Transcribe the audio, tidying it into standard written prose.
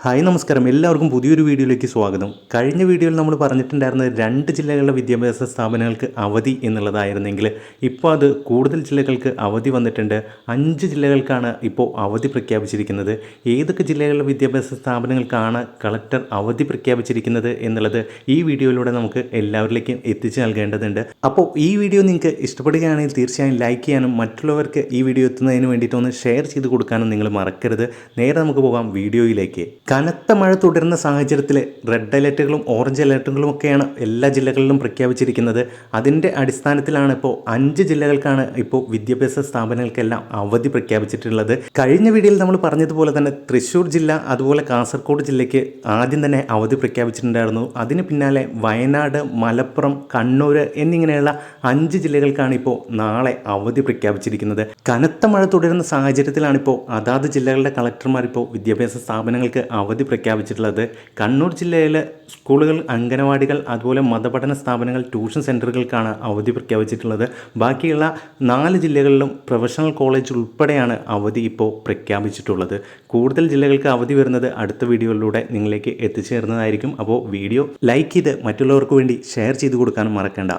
Hi നമസ്കാരം, എല്ലാവർക്കും പുതിയൊരു വീഡിയോയിലേക്ക് സ്വാഗതം. കഴിഞ്ഞ വീഡിയോയിൽ നമ്മൾ പറഞ്ഞിട്ടുണ്ടായിരുന്നത് 2 ജില്ലകളിലെ വിദ്യാഭ്യാസ സ്ഥാപനങ്ങൾക്ക് അവധി എന്നുള്ളതായിരുന്നെങ്കിൽ ഇപ്പോൾ അത് കൂടുതൽ ജില്ലകൾക്ക് അവധി വന്നിട്ടുണ്ട്. 5 ജില്ലകൾക്കാണ് ഇപ്പോൾ അവധി പ്രഖ്യാപിച്ചിരിക്കുന്നത്. ഏതൊക്കെ ജില്ലകളിലെ വിദ്യാഭ്യാസ സ്ഥാപനങ്ങൾക്കാണ് കളക്ടർ അവധി പ്രഖ്യാപിച്ചിരിക്കുന്നത് എന്നുള്ളത് ഈ വീഡിയോയിലൂടെ നമുക്ക് എല്ലാവരിലേക്കും എത്തിച്ചു നൽകേണ്ടതുണ്ട്. അപ്പോൾ ഈ വീഡിയോ നിങ്ങൾക്ക് ഇഷ്ടപ്പെടുകയാണെങ്കിൽ തീർച്ചയായും ലൈക്ക് ചെയ്യാനും മറ്റുള്ളവർക്ക് ഈ വീഡിയോ എത്തുന്നതിന് വേണ്ടിയിട്ടൊന്ന് ഷെയർ ചെയ്ത് കൊടുക്കാനും നിങ്ങൾ മറക്കരുത്. നേരെ നമുക്ക് പോകാം വീഡിയോയിലേക്ക്. കനത്ത മഴ തുടരുന്ന സാഹചര്യത്തിൽ റെഡ് അലർട്ടുകളും ഓറഞ്ച് അലർട്ടുകളും ഒക്കെയാണ് എല്ലാ ജില്ലകളിലും പ്രഖ്യാപിച്ചിരിക്കുന്നത്. അതിൻ്റെ അടിസ്ഥാനത്തിലാണ് ഇപ്പോൾ 5 ജില്ലകൾക്കാണ് ഇപ്പോൾ വിദ്യാഭ്യാസ സ്ഥാപനങ്ങൾക്കെല്ലാം അവധി പ്രഖ്യാപിച്ചിട്ടുള്ളത്. കഴിഞ്ഞ വീഡിയോയിൽ നമ്മൾ പറഞ്ഞതുപോലെ തന്നെ തൃശ്ശൂർ ജില്ല അതുപോലെ കാസർഗോഡ് ജില്ലയ്ക്ക് ആദ്യം തന്നെ അവധി പ്രഖ്യാപിച്ചിട്ടുണ്ടായിരുന്നു. അതിന് പിന്നാലെ വയനാട്, മലപ്പുറം, കണ്ണൂർ എന്നിങ്ങനെയുള്ള 5 ജില്ലകൾക്കാണ് ഇപ്പോൾ നാളെ അവധി പ്രഖ്യാപിച്ചിരിക്കുന്നത്. കനത്ത മഴ തുടരുന്ന സാഹചര്യത്തിലാണ് ഇപ്പോൾ അതാത് ജില്ലകളുടെ കളക്ടർമാർ ഇപ്പോൾ വിദ്യാഭ്യാസ സ്ഥാപനങ്ങൾക്ക് അവധി പ്രഖ്യാപിച്ചിട്ടുള്ളത്. കണ്ണൂർ ജില്ലയിലെ സ്കൂളുകൾ, അംഗനവാടികൾ അതുപോലെ മതപഠന സ്ഥാപനങ്ങൾ, ട്യൂഷൻ സെൻ്ററുകൾക്കാണ് അവധി പ്രഖ്യാപിച്ചിട്ടുള്ളത്. ബാക്കിയുള്ള 4 ജില്ലകളിലും പ്രൊഫഷണൽ കോളേജ് ഉൾപ്പെടെയാണ് അവധി ഇപ്പോൾ പ്രഖ്യാപിച്ചിട്ടുള്ളത്. കൂടുതൽ ജില്ലകൾക്ക് അവധി വരുന്നത് അടുത്ത വീഡിയോയിലൂടെ നിങ്ങളിലേക്ക് എത്തിച്ചേരുന്നതായിരിക്കും. അപ്പോൾ വീഡിയോ ലൈക്ക് ചെയ്ത് മറ്റുള്ളവർക്ക് വേണ്ടി ഷെയർ ചെയ്ത് കൊടുക്കാനും മറക്കണ്ട.